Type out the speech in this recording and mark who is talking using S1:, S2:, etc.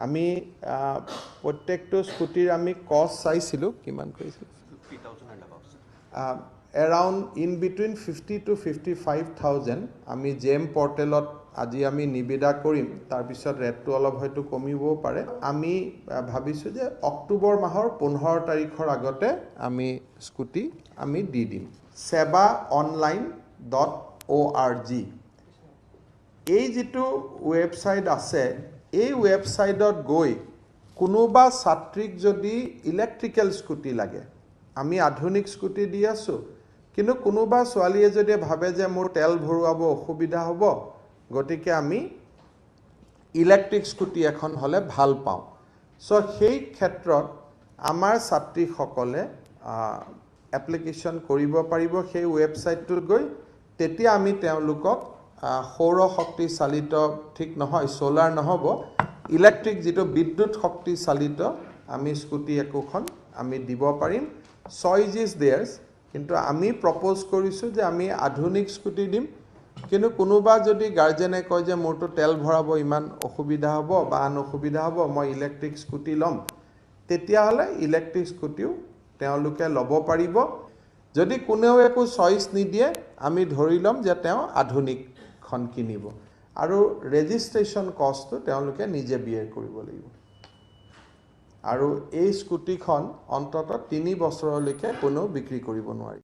S1: আমি প্ৰত্যেকটো স্কুটিৰ আমি কষ্ট চাইছিলোঁ কিমান কৈছিল
S2: 50,000 and above.
S1: around in between 50 to 55,000 আমি জেম পৰ্টেলত আজি আমি নিবেদা কৰিম তাৰ পিছত ৰেটটো অলপ হয়তো কমিবও পাৰে আমি ভাবিছো যে অক্টোবৰ মাহৰ 15 তাৰিখৰ আগতে আমি স্কুটি আমি দি দিম sebaonline.org এই যেটো ওয়েবসাইট আছে এই ওয়েবসাইটত গৈ কোনোবা ছাত্ৰীক যদি ইলেক্ট্ৰিক্যাল স্কুটি লাগে আমি আধুনিক স্কুটি দি আছো কিন্তু কোনোবা ছোৱালীয়ে যদি ভাবে যে মোৰ তেল ভৰুৱাব অসুবিধা হ'ব গতিকে আমি ইলেক্ট্ৰিক স্কুটি এখন হলে ভাল পাওঁ সো সেই ক্ষেত্ৰত আমাৰ ছাত্ৰীসকলে এপ্লিকেশন কৰিব পাৰিব সেই ওয়েবসাইটটোত গৈ তেতিয়া আমি তেওঁলোকক সৌৰ শক্তি চালিত ঠিক নহয় সোলাৰ নহব ইলেক্ট্ৰিক যেটো বিদ্যুৎ শক্তি চালিত আমি স্কুটি একোখন আমি দিব পাৰিম choice is theirs কিন্তু আমি propose কৰিছো যে আমি আধুনিক স্কুটি দিম কিন্তু কোনোবা যদি গাৰ্জেনে কয় যে মোৰটো তেল ভৰাব ইমান অসুবিধা হ'ব বা আন অসুবিধা হ'ব মই ইলেক্ট্ৰিক স্কুটি লম তেতিয়া হলে ইলেক্ট্ৰিক স্কুটিও তেওঁলোকে লব পাৰিব যদি কোনেও একো চইচ নিদিয়ে আমি ধৰি লম যে তেওঁ আধুনিক খন কিনিব আৰু ৰেজিষ্ট্ৰেচন কষ্টটো তেওঁলোকে নিজে বিয়াৰ কৰিব লাগিব আৰু এই স্কুটিখন অন্তত 3 বছৰলৈকে কোনো বিক্ৰী কৰিব নোৱাৰি